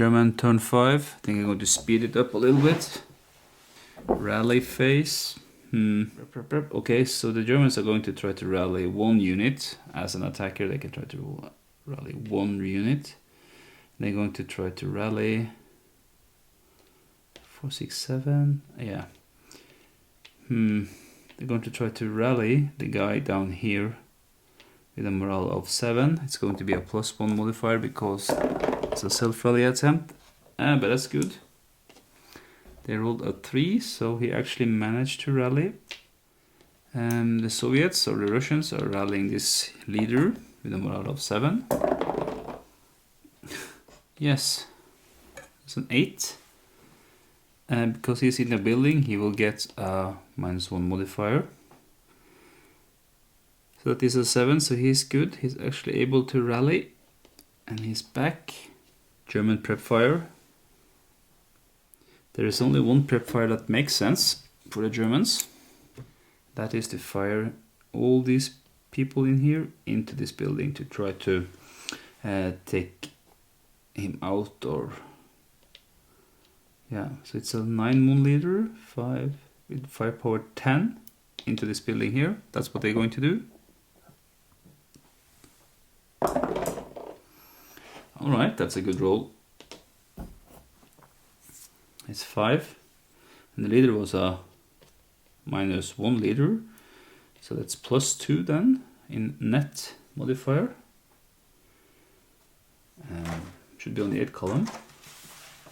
German turn 5. I think I'm going to speed it up a little bit. Rally phase. Okay, so the Germans are going to try to rally 1 unit. As an attacker, they can try to rally 1 unit. They're going to try to rally 4, 6, 7. Yeah. They're going to try to rally the guy down here with a morale of 7. It's going to be a +1 modifier because it's a self-rally attempt. But that's good. They rolled a 3, so he actually managed to rally. The Soviets or the Russians are rallying this leader with a morale of 7. Yes, it's an 8. And because he's in the building, he will get a -1 modifier. So that is a 7, so he's good. He's actually able to rally. And he's back. German prep fire. There is only one prep fire that makes sense for the Germans. That is to fire all these people in here into this building to try to take him out, or yeah, so it's a 9-mon leader, 5 with firepower 10 into this building here. That's what they're going to do. Alright, that's a good roll. It's 5, and the leader was a -1 leader, so that's +2 then in net modifier. Should be on the 8 column.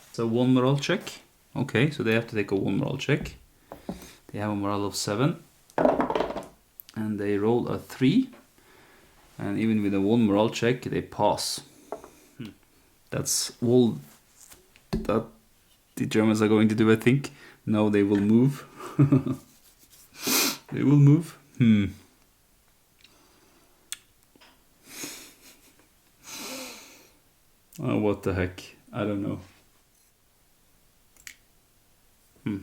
It's a 1 morale check. Okay, so they have to take a 1 morale check. They have a morale of 7, and they roll a 3, and even with a 1 morale check they pass. That's all that the Germans are going to do, I think. Now they will move. They will move. Oh, what the heck? I don't know.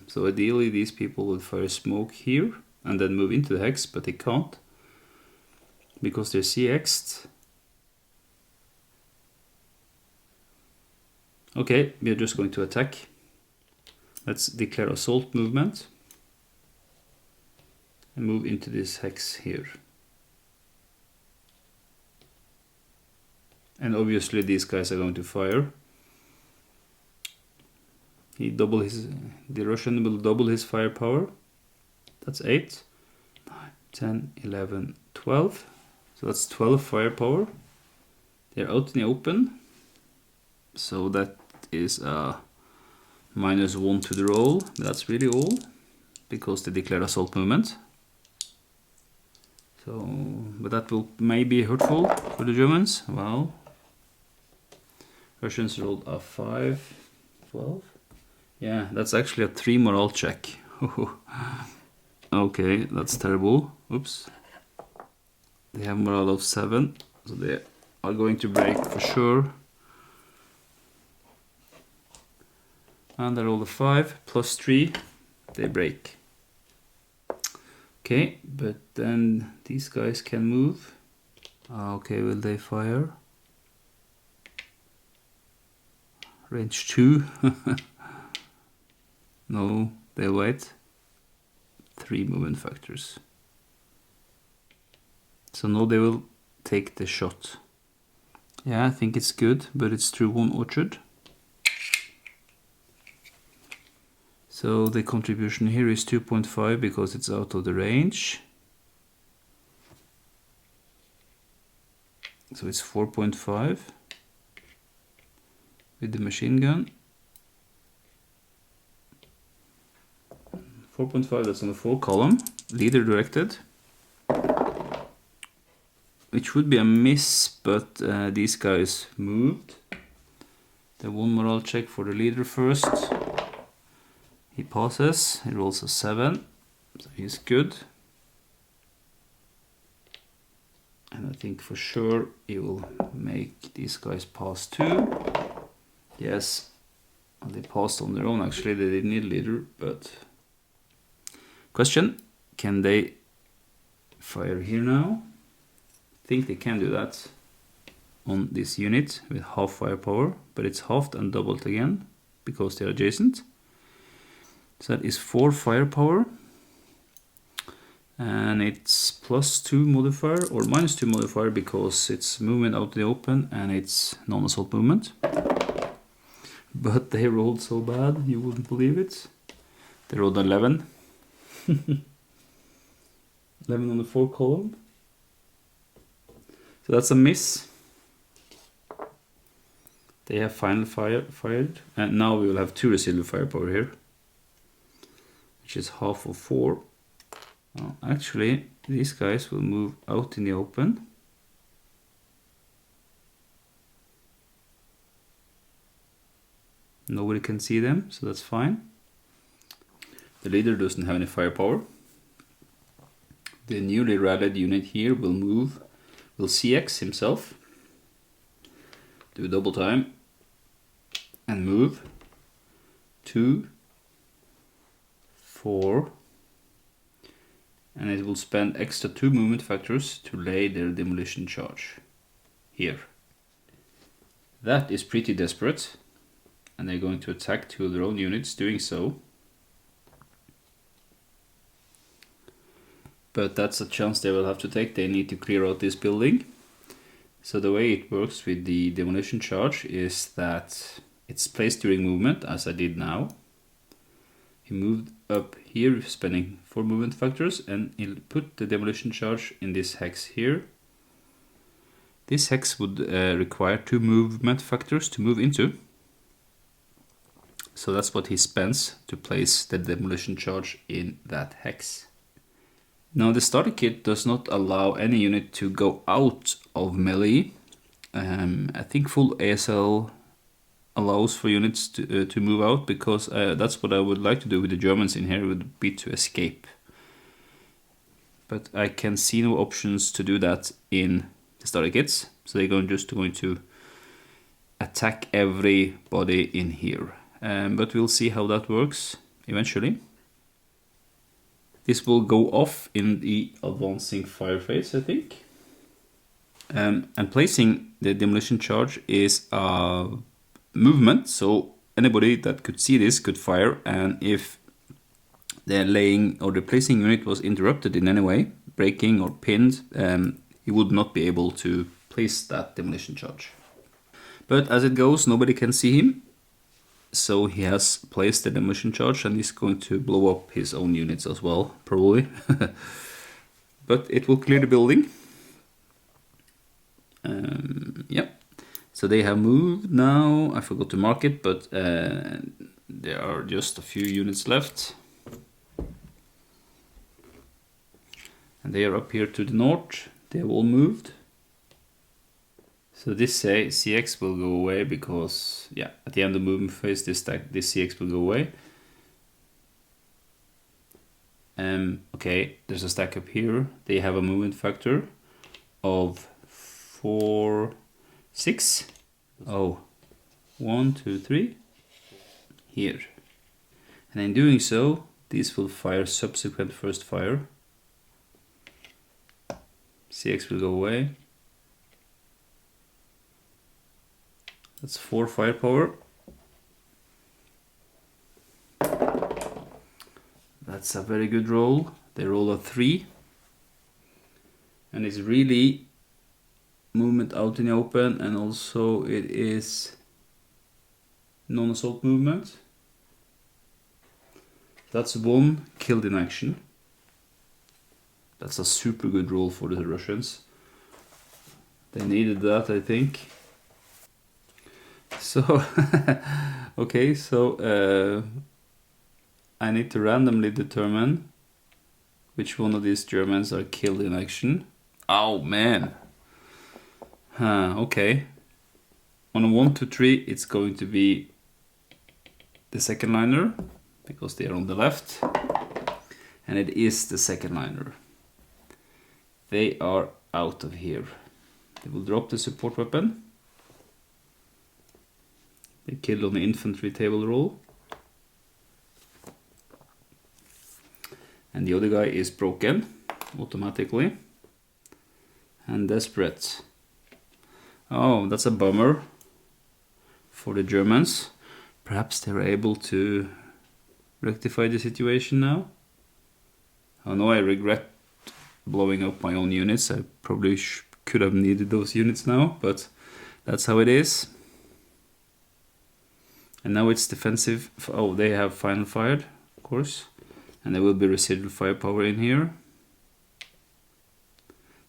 So ideally these people would fire smoke here and then move into the hex, but they can't because they're CX'd. Okay, we are just going to attack. Let's declare assault movement and move into this hex here. And obviously these guys are going to fire. The Russian will double his firepower. That's 8, 9, 10, 11, 12. So that's 12 firepower. They're out in the open. So that is a -1 to the roll. That's really all because they declared assault movement. So, but that will maybe hurtful for the Germans. Well, Russians rolled a 5, 12. Yeah, that's actually a 3 morale check. Okay, that's terrible. Oops. They have morale of 7, so they are going to break for sure. And they roll a 5 plus 3, they break. Okay, but then these guys can move. Okay, will they fire? Range 2. No, they'll wait. 3 movement factors. So now they will take the shot. Yeah, I think it's good, but it's through 1 orchard. So the contribution here is 2.5 because it's out of the range. So it's 4.5 with the machine gun. 4.5, that's on the 4 column, leader directed. Which would be a miss, but these guys moved. The 1 morale check for the leader first. He passes, he rolls a 7, so he's good. And I think for sure he will make these guys pass too. Yes, and they passed on their own actually, they didn't need leader, but... Question, can they fire here now? I think they can do that. on this unit with half firepower, but it's halved and doubled again because they're adjacent. So that is 4 firepower, and it's +2 modifier or -2 modifier because it's movement out in the open and it's non-assault movement. But they rolled so bad, you wouldn't believe it. They rolled 11. 11 on the 4 column. So that's a miss. They have final fired, and now we will have 2 resilient firepower here, which is half of 4. Well, actually, these guys will move out in the open. Nobody can see them, so that's fine. The leader doesn't have any firepower. The newly rallied unit here will CX himself, do double time, and move 2, 4, and it will spend extra 2 movement factors to lay their demolition charge here. That is pretty desperate, and they're going to attack 2 of their own units doing so. But that's a chance they will have to take. They need to clear out this building. So the way it works with the demolition charge is that it's placed during movement, as I did now. He moved up here, spending 4 movement factors, and he'll put the demolition charge in this hex here. This hex would require 2 movement factors to move into. So that's what he spends to place the demolition charge in that hex. Now the starter kit does not allow any unit to go out of melee. I think full ASL allows for units to move out, because that's what I would like to do with the Germans in here, would be to escape. But I can see no options to do that in the starter kits, so they're just going to attack everybody in here. But we'll see how that works eventually. This will go off in the advancing fire phase, I think. And placing the demolition charge is a movement, so anybody that could see this could fire, and if the laying or the placing unit was interrupted in any way, breaking or pinned, he would not be able to place that demolition charge. But as it goes, nobody can see him. So he has placed the demolition charge, and he's going to blow up his own units as well, probably. But it will clear the building. Yeah. So they have moved now. I forgot to mark it, but there are just a few units left. And they are up here to the north. They have all moved. So this CX will go away because, yeah, at the end of the movement phase, this CX will go away. Okay, there's a stack up here. They have a movement factor of 4, 6. Oh, 1, 2, 3. Here. And in doing so, these will fire subsequent first fire. CX will go away. That's 4 firepower. That's a very good roll. They roll a 3. And it's really movement out in the open, and also it is non-assault movement. That's 1 killed in action. That's a super good roll for the Russians. They needed that, I think. So, okay, so I need to randomly determine which one of these Germans are killed in action. Oh man! Okay. On a 1 to 3, it's going to be the second liner, because they are on the left, and it is the second liner. They are out of here. They will drop the support weapon. They killed on the infantry table roll. And the other guy is broken automatically and desperate. Oh, that's a bummer for the Germans. Perhaps they're able to rectify the situation now. I know I regret blowing up my own units. I probably could have needed those units now, but that's how it is. And now it's defensive. Oh, they have final fired, of course. And there will be residual firepower in here.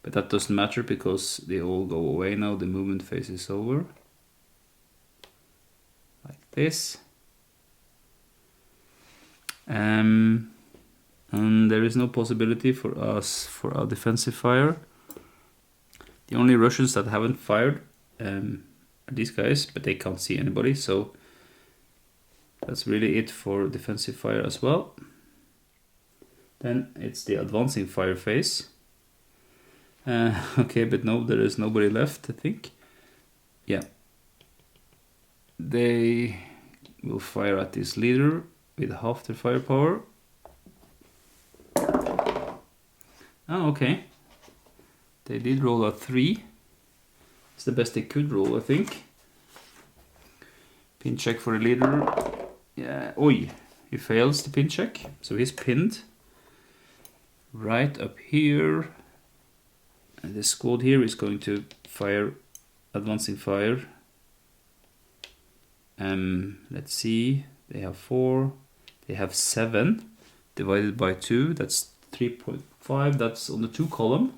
But that doesn't matter because they all go away now. The movement phase is over. Like this. And there is no possibility for us for our defensive fire. The only Russians that haven't fired are these guys, but they can't see anybody, so that's really it for defensive fire as well. Then it's the advancing fire phase. Okay, but no, there is nobody left, I think. Yeah. They will fire at this leader with half their firepower. Oh, okay. They did roll a 3. It's the best they could roll, I think. Pin check for the leader. Yeah, oi, he fails the pin check. So he's pinned right up here. And the squad here is going to fire, advancing fire. Let's see, they have 4, they have 7 divided by 2, that's 3.5, that's on the 2 column.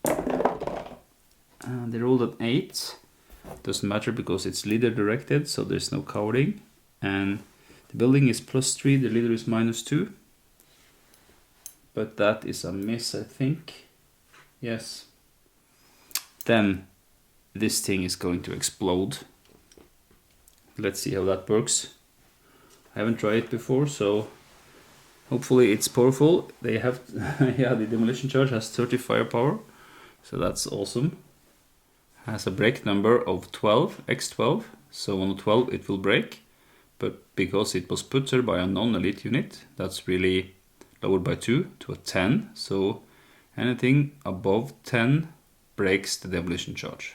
And they rolled an 8, doesn't matter because it's leader directed, so there's no cowering. And the building is +3, the leader is -2. But that is a miss, I think. Yes. Then this thing is going to explode. Let's see how that works. I haven't tried it before, so hopefully it's powerful. They have, yeah, the demolition charge has 30 firepower, so that's awesome. Has a break number of 12, x12, so on 12 it will break. But because it was put there by a non-elite unit, that's really lowered by 2 to a 10. So anything above 10 breaks the demolition charge.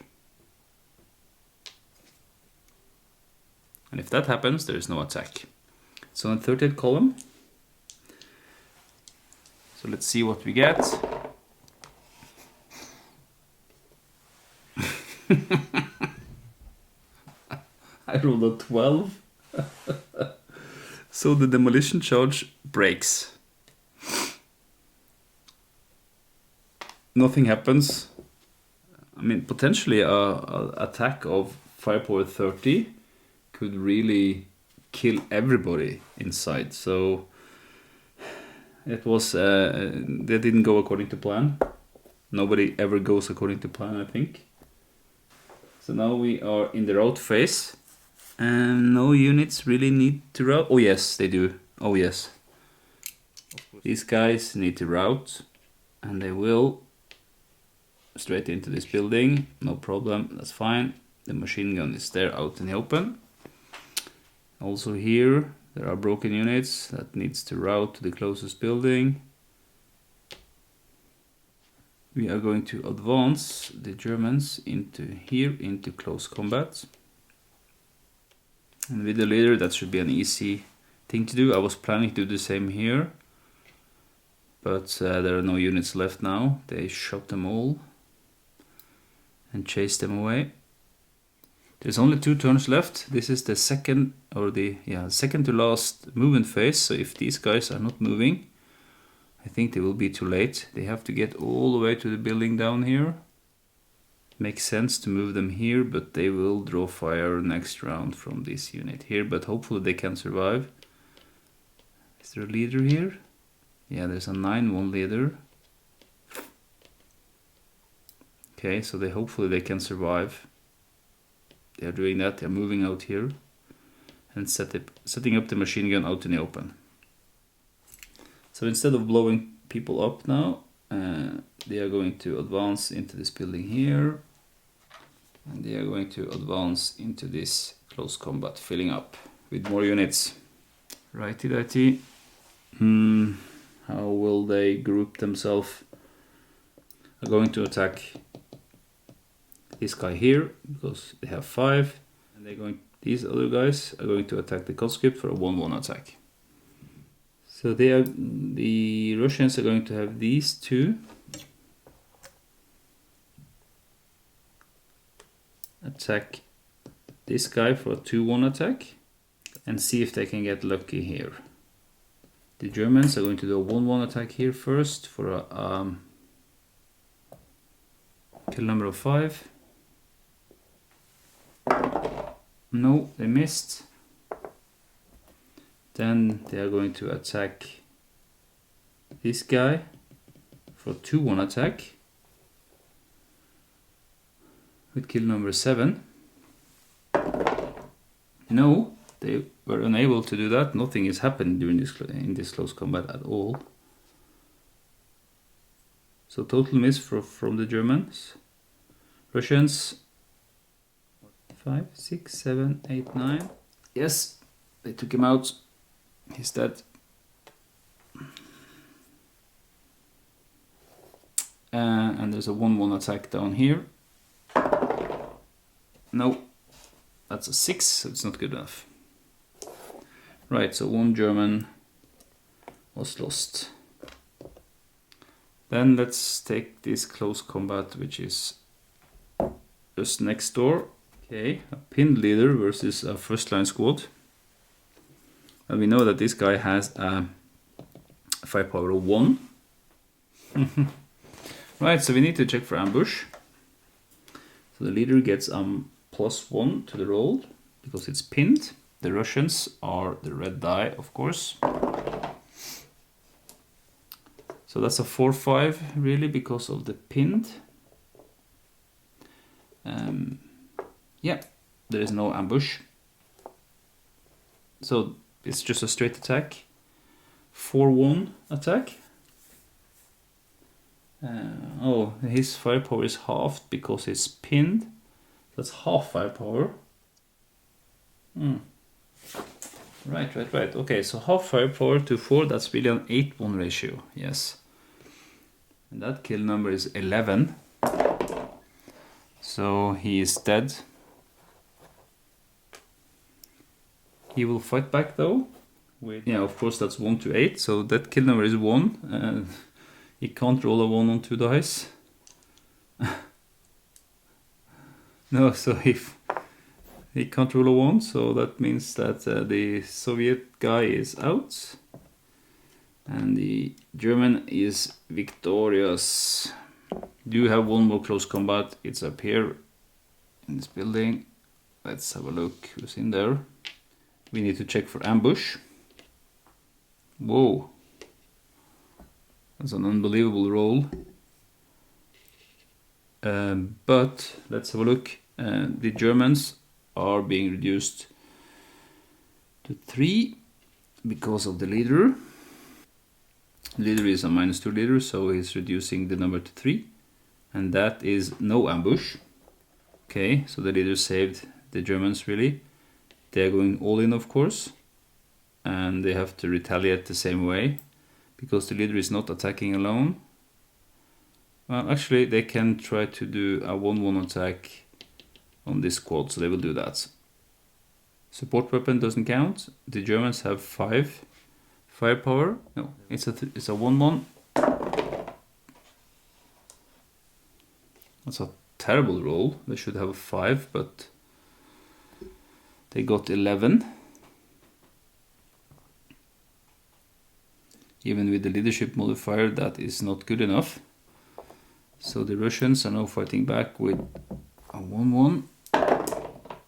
And if that happens, there is no attack. So on the 30th column. So let's see what we get. I rolled a 12. So the demolition charge breaks. Nothing happens. I mean, potentially a attack of firepower 30 could really kill everybody inside. So it was, they didn't go according to plan. Nobody ever goes according to plan, I think. So now we are in the rout phase. And no units really need to rout. Oh yes, they do. Oh yes. These guys need to rout. And they will. Straight into this building. No problem, that's fine. The machine gun is there out in the open. Also here, there are broken units that needs to route to the closest building. We are going to advance the Germans into here, into close combat. And with the leader, that should be an easy thing to do. I was planning to do the same here. But there are no units left now. They shot them all and chased them away. There's only 2 turns left. This is the second, or the second to last movement phase. So if these guys are not moving, I think they will be too late. They have to get all the way to the building down here. Makes sense to move them here, but they will draw fire next round from this unit here. But hopefully they can survive. Is there a leader here? Yeah, there's a 9-1 leader. Okay, so hopefully they can survive. They are doing that. They're moving out here and setting up the machine gun out in the open. So instead of blowing people up now, they are going to advance into this building here, and they are going to advance into this close combat, filling up with more units. Righty. How will they group themselves? Are going to attack this guy here because they have 5, and they're going. These other guys are going to attack the conscript for a 1-1 attack. So the Russians are going to have these two attack this guy for a 2-1 attack and see if they can get lucky here. The Germans are going to do a 1-1 attack here first for a kill number of 5. No, they missed. Then they are going to attack this guy for a 2-1 attack with kill number 7. No, they were unable to do that. Nothing has happened during in this close combat at all. So total miss from the Germans. Russians 5, 6, 7, 8, 9. Yes, they took him out. He's dead. And there's a 1-1 attack down here. No, that's a 6, so it's not good enough. Right, so 1 German was lost. Then let's take this close combat, which is just next door. Okay, a pinned leader versus a first line squad. And we know that this guy has a firepower of 1. Right, so we need to check for ambush. So the leader gets +1 to the roll because it's pinned. The Russians are the red die, of course. So that's a 4-5 really because of the pinned. Yeah, there is no ambush. So it's just a straight attack. 4-1 attack. Oh, his firepower is halved because it's pinned. That's half firepower. Right. Okay, so half firepower to 4, that's really an 8-1 ratio, yes. And that kill number is 11. So he is dead. He will fight back though. Yeah, of course that's 1 to 8, so that kill number is 1. He can't roll a 1 on 2 dice. No, so if he can't roll a 1, so that means that the Soviet guy is out. And the German is victorious. Do have one more close combat. It's up here in this building. Let's have a look who's in there. We need to check for ambush. Whoa. That's an unbelievable roll. But let's have a look. The Germans are being reduced to 3 because of the leader. The leader is a -2 leader, so he's reducing the number to 3. And that is no ambush. Okay, so the leader saved the Germans really. They're going all in, of course. And they have to retaliate the same way, because the leader is not attacking alone. Well, actually, they can try to do a 1-1 attack on this squad, so they will do that. Support weapon doesn't count. The Germans have 5 firepower. No, it's a 1-1. That's a terrible roll. They should have a 5, but they got 11. Even with the leadership modifier, that is not good enough. So the Russians are now fighting back with a 1-1.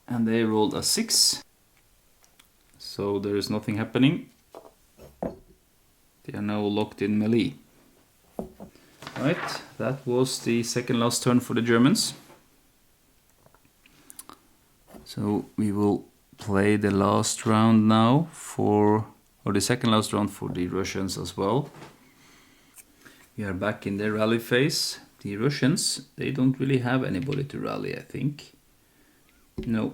And they rolled a 6. So there is nothing happening. They are now locked in melee. Right, that was the second last turn for the Germans. So we will play the last round now or the second last round for the Russians as well. We are back in the rally phase. The Russians, they don't really have anybody to rally, I think. No,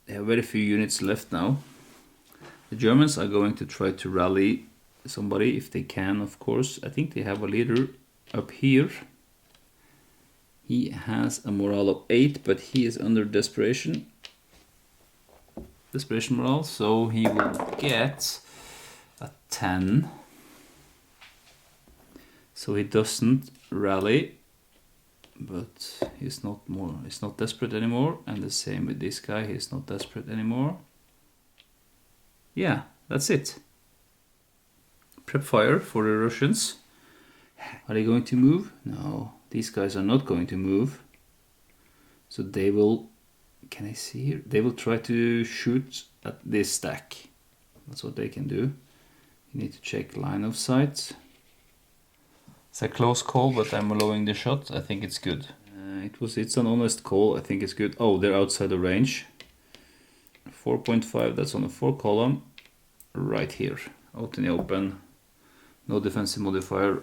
they have very few units left now. The Germans are going to try to rally somebody if they can, of course. I think they have a leader up here. He has a morale of 8, but he is under desperation morale, so he will get a 10. So he doesn't rally, but he's not desperate anymore. And the same with this guy, he's not desperate anymore. Yeah, that's it. Prep fire for the Russians. Are they going to move? No, these guys are not going to move. So they will, can I see here? They will try to shoot at this stack. That's what they can do. You need to check line of sight. It's a close call, but I'm allowing the shot. I think it's good. It's an honest call. I think it's good. Oh, they're outside the range. 4.5, that's on the 4 column. Right here, out in the open. No defensive modifier.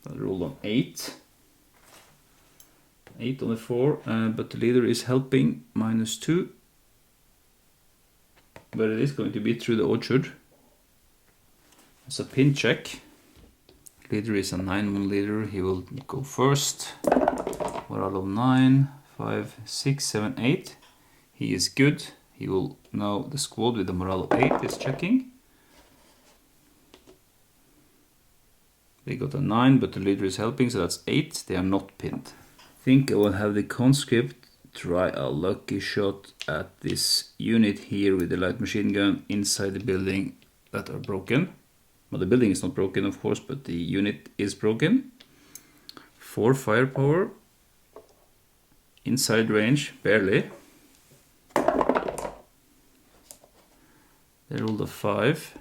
That rolled on 8. 8 on the 4, but the leader is helping, -2. But it is going to be through the orchard. It's a pin check. Leader is a 9-1 leader. He will go first. Morale of 9, 5, 6, 7, 8. He is good. He will now, the squad with the morale of 8 is checking. They got a 9, but the leader is helping, so that's 8. They are not pinned. I think I will have the conscript try a lucky shot at this unit here with the light machine gun inside the building that are broken. Well, the building is not broken, of course, but the unit is broken. 4 firepower. Inside range, barely. They rolled a 5.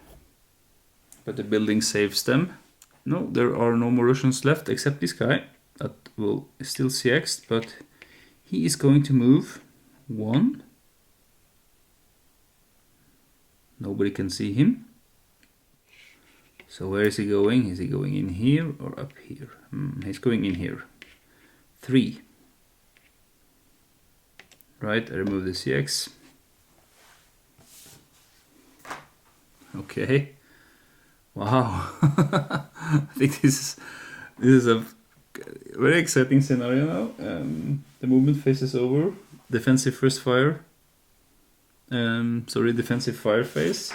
But the building saves them. No, there are no more Russians left except this guy. That will still CX'd, but he is going to move 1. Nobody can see him. So where is he going? Is he going in here or up here? He's going in here. 3. Right, I remove the CX. Okay. Wow. I think this is a very exciting scenario now. The movement phase is over. Defensive first fire. Defensive fire phase.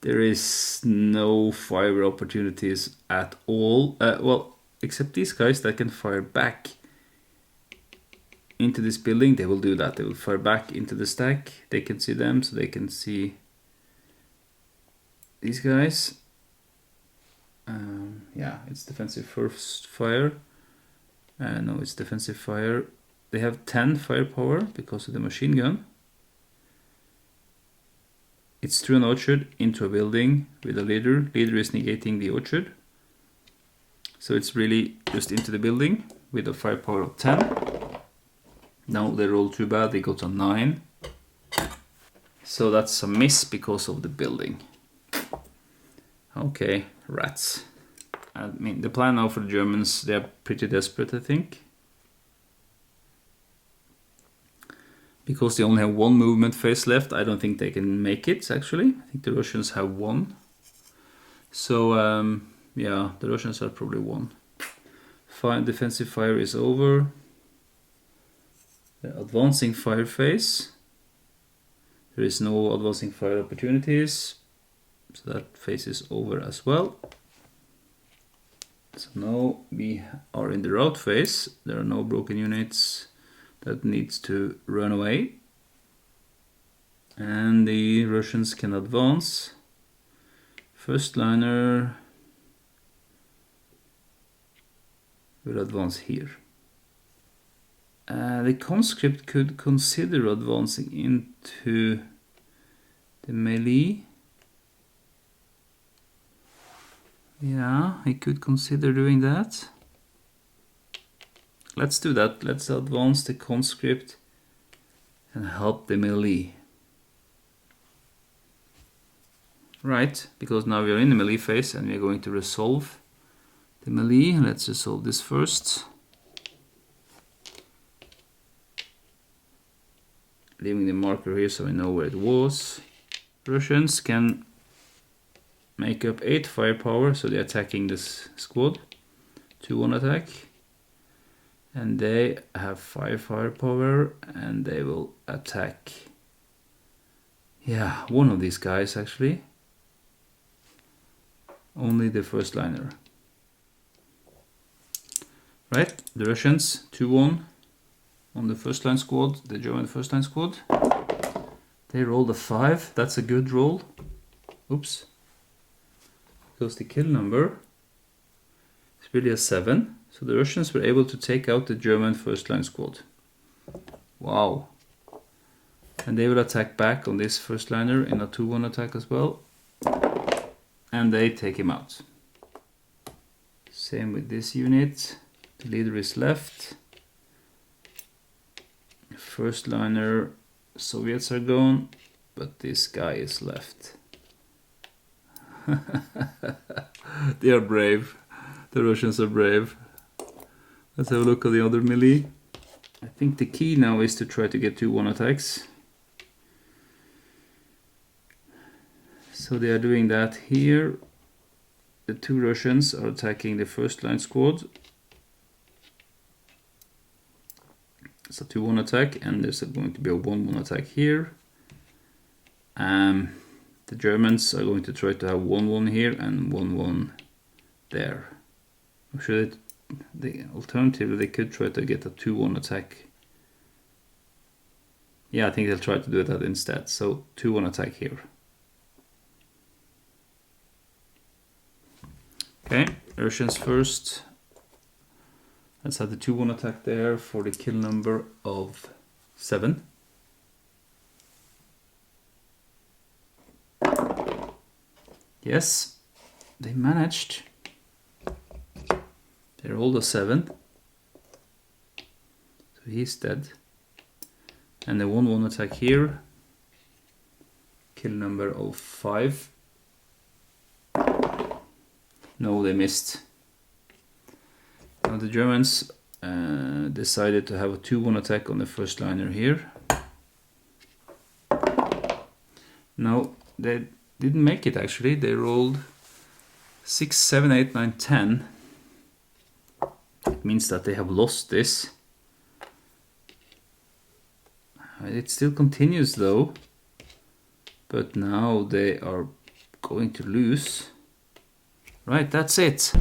There is no fire opportunities at all. Well, except these guys that can fire back into this building. They will do that. They will fire back into the stack. They can see them, so they can see these guys. Yeah, it's defensive first fire. No, it's defensive fire. They have 10 firepower because of the machine gun. It's through an orchard into a building with a leader. Leader is negating the orchard. So it's really just into the building with a firepower of 10. Now they rolled too bad, they got a 9. So that's a miss because of the building. Okay, rats. I mean, the plan now for the Germans, they're pretty desperate, I think. Because they only have 1 movement phase left, I don't think they can make it, actually. I think the Russians have 1. So, yeah, the Russians have probably 1. Fine, defensive fire is over. The advancing fire phase. There is no advancing fire opportunities. So that phase is over as well. So now we are in the rout phase. There are no broken units that needs to run away. And the Russians can advance. First liner will advance here. The conscript could consider advancing into the melee. Yeah, he could consider doing that. Let's do that. Let's advance the conscript and help the melee. Right, because now we are in the melee phase and we are going to resolve the melee. Let's resolve this first. Leaving the marker here so I know where it was. Russians can make up 8 firepower, so they're attacking this squad. 2-1 attack. And they have 5 firepower, and they will attack, yeah, one of these guys actually. Only the first liner. Right, the Russians 2-1 on the first line squad, the German first line squad. They rolled a 5, that's a good roll. Oops. Because the kill number is really a 7. So the Russians were able to take out the German first line squad. Wow. And they will attack back on this first liner in a 2-1 attack as well. And they take him out. Same with this unit. The leader is left. First liner, Soviets are gone, but this guy is left. They are brave. The Russians are brave. Let's have a look at the other melee. I think the key now is to try to get 2-1 attacks. So they are doing that here. The 2 Russians are attacking the first line squad. It's a 2-1 attack, and there's going to be a 1-1 attack here. The Germans are going to try to have 1-1 here and 1-1 there. I'm sure that the alternative, they could try to get a 2-1 attack. Yeah, I think they'll try to do that instead. So 2-1 attack here. Okay, Russians first. Let's have the 2-1 attack there for the kill number of 7. Yes, they managed. They rolled a 7. So he's dead. And the 1-1 attack here. Kill number of 5. No, they missed. Now the Germans decided to have a 2-1 attack on the first liner here. No, they didn't make it actually. They rolled 6, 7, 8, 9, 10. It means that they have lost this. It still continues though. But now they are going to lose. Right, that's it.